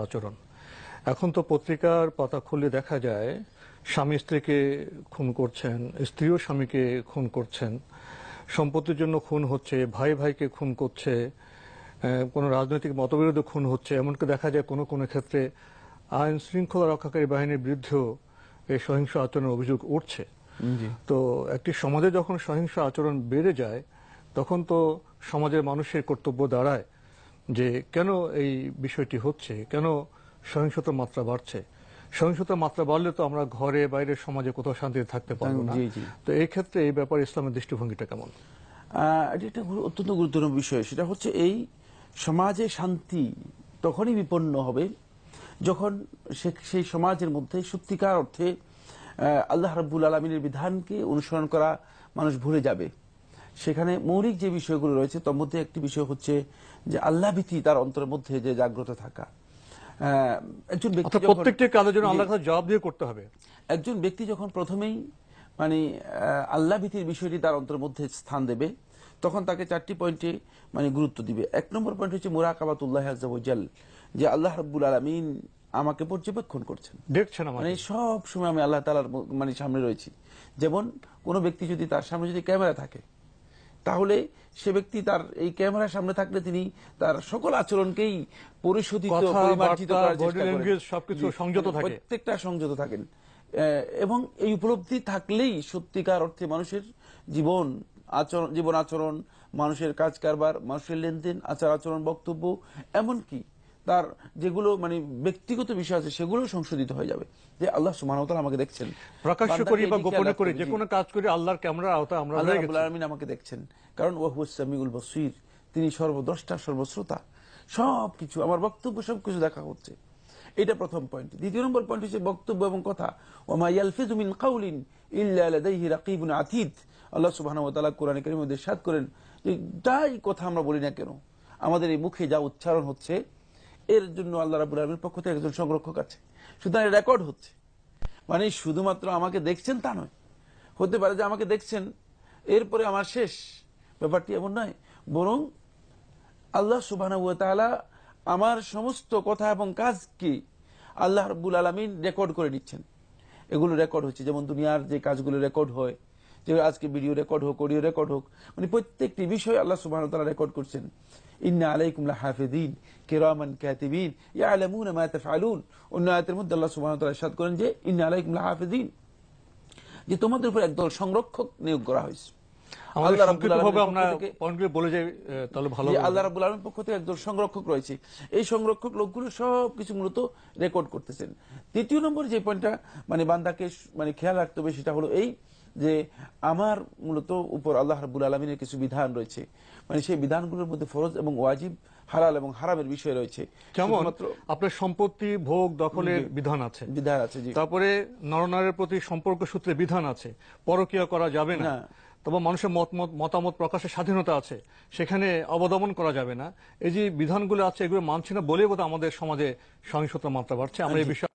আচরণ। এখন তো পত্রিকার পাতা খুললে দেখা যায় স্বামী স্ত্রীকে খুন করছেন, স্ত্রীও স্বামীকে খুন করছেন, সম্পত্তির জন্য খুন হচ্ছে, ভাই ভাইকে খুন করছে, কোনো রাজনৈতিক মতবিরোধে খুন হচ্ছে, এমনকি দেখা যায় কোনো কোনো ক্ষেত্রে আইন শৃঙ্খলা রক্ষাকারী বাহিনীর বিরুদ্ধেও এই সহিংস আচরণের অভিযোগ উঠছে। জি। তো একটি সমাজে যখন সহিংস আচরণ বেড়ে যায় তখন তো সমাজের মানুষের কর্তব্য দাঁড়ায় যে কেন এই বিষয়টি হচ্ছে, কেন সহিংসতার মাত্রা বাড়ছে। সহিংসতার মাত্রা বাড়লে তো আমরা ঘরে বাইরে সমাজে কোথাও শান্তিতে থাকতে পারবো না। জি, জি। তো এই ক্ষেত্রে এই ব্যাপারে ইসলামের দৃষ্টিভঙ্গিটা কেমন? এটি একটা অত্যন্ত গুরুত্বপূর্ণ বিষয়। সেটা হচ্ছে এই সমাজে শান্তি তখনই বিপন্ন হবে যখন সেই সমাজের মধ্যে সত্যিকার অর্থে আল্লাহ রাব্বুল আলামিনের বিধানকে অনুসরণ করা মানুষ ভুলে যাবে। সেখানে মৌলিক যে বিষয়গুলো রয়েছে তার মধ্যে একটি বিষয় হচ্ছে যে আল্লাহ ভীতি তার অন্তরের মধ্যে যে জাগ্রত থাকা। একজন ব্যক্তি প্রত্যেকটি কাজের জন্য আল্লাহর কাছে জবাব দিয়ে করতে হবে। একজন ব্যক্তি যখন প্রথমেই মানে আল্লাহ ভীতির বিষয়টি তার অন্তরের মধ্যে স্থান দেবে তখন তাকে 4টি পয়েন্টে মানে গুরুত্ব দিবে। 1 নম্বর পয়েন্ট হচ্ছে মুরাকাবাতুল্লাহ আযজা ওয়া জাল, যে আল্লাহ রাব্বুল আলামিন আমাকে পর্যবেক্ষণ করছেন, দেখছেন মানে আমাকে। সব সময় আমি আল্লাহ তাআলার মানে সামনে রয়েছি। যেমন কোনো ব্যক্তি যদি তার সামনে যদি ক্যামেরা থাকে তাহলে সে ব্যক্তি তার এই ক্যামেরার সামনে থাকলে তিনি তার সকল আচরণকেই পরিশোধিত পরিমার্জিত করার চেষ্টা করেন, সবকিছু সংযত থাকে, প্রত্যেকটা সংযত থাকেন। এবং এই উপলব্ধি থাকলেই সত্যিকার অর্থে মানুষের জীবন আচরণ, মানুষের কাজ কারবার, মানুষের লেনদেন, আচার আচরণ, বক্তব্য, এমনকি তার যেগুলো মানে ব্যক্তিগত বিষয় আছে সেগুলো সংশোধিত হয়ে যাবে যে আল্লাহ সুবহানাহু ওয়া তাআলা আমাকে দেখছেন। প্রকাশ্য করি বা গোপনে করি যে কোনো কাজ করি আল্লাহর ক্যামেরার আওতায় আমরা আল্লাহ রয়ে রাব্বুল গেছি। আলামিন আমাকে দেখছেন, কারণ ওয়া হুয়াস সামিউল বাসীর, তিনি সর্বদ্রষ্টা সর্বশ্রোতা, সবকিছু আমার বক্তব্য সবকিছু দেখা হচ্ছে। এটা প্রথম পয়েন্ট। দ্বিতীয় নম্বর পয়েন্ট হচ্ছে বক্তব্য এবং কথা। ওয়া মা ইয়ালফিযু মিন কাউলিন ইল্লা লাদাইহি রাকিবুন আতীদ। আল্লাহ সুবহানাহু ওয়া তাআলা কোরআনে কারীমের মধ্যে ইরশাদ করেন যে যাই কথা আমরা বলি না কেন, আমাদের এই মুখে যা উচ্চারণ হচ্ছে এর জন্য আল্লাহ রাব্বুল আলামিনের পক্ষ থেকে একজন সংরক্ষক আছে। সুতরাং রেকর্ড হচ্ছে, মানে শুধুমাত্র আমাকে দেখছেন তা নয়, হতে পারে যে আমাকে দেখছেন এরপরে আমার শেষ, ব্যাপারটি এমন নয়, বরং আল্লাহ সুবহানাহু ওয়া তাআলা আমার সমস্ত কথা এবং কাজকে আল্লাহ রাব্বুল আলামিন রেকর্ড করে নিচ্ছেন। এগুলো রেকর্ড হচ্ছে, যেমন দুনিয়ার যে কাজগুলো রেকর্ড হয়, যে আজকে ভিডিও রেকর্ড হোক, অডিও রেকর্ড হোক, মানে প্রত্যেকটি বিষয় আল্লাহ সুবহানাহু ওয়া তাআলা রেকর্ড করছেন। ইন্না আলাইকুম লাহাফিযিন কিরামান কাতিবিন ইয়ালামুনা মা তাফআলুন। অন্য আয়াতের মধ্যে আল্লাহ সুবহানাহু ওয়া তাআলা ইরশাদ করেন যে ইন্না আলাইকুম লাহাফিযিন, যে তোমাদের উপর একদল সংরক্ষক নিয়োগ করা হয়েছে। আল্লাহ সংক্ষিপ্তভাবে আমরা পয়েন্টগুলো বলে যাই তাহলে ভালো হবে। আল্লাহ রাব্বুল আলামিনের পক্ষ থেকে একজন সংরক্ষক রয়েছে, এই সংরক্ষক লোকগুলো সবকিছু মূলত রেকর্ড করতেছেন। তৃতীয় নম্বর যে পয়েন্টটা মানে বান্দাকে মানে খেয়াল রাখতে হবে সেটা হলো এই যে আমার মূলত উপর আল্লাহ রাব্বুল আলামিনের কিছু বিধান রয়েছে, মানে সেই বিধানগুলোর মধ্যে ফরজ এবং ওয়াজিব, হালাল এবং হারামের বিষয় রয়েছে। যেমন আপনার সম্পত্তি ভোগ দখলের বিধান আছে, তারপরে নরনারীর প্রতি সম্পর্ক সূত্রে বিধান আছে, পরকীয়া করা যাবে না, তবে মানুষের মতামত প্রকাশের স্বাধীনতা আছে, সেখানে অবদমন করা যাবে না। এই যে বিধানগুলো আছে এগুলো মানছি না বলে বোধহয় আমাদের সমাজে সহিংসতার মাত্রা বাড়ছে। আমরা এই বিষয়ে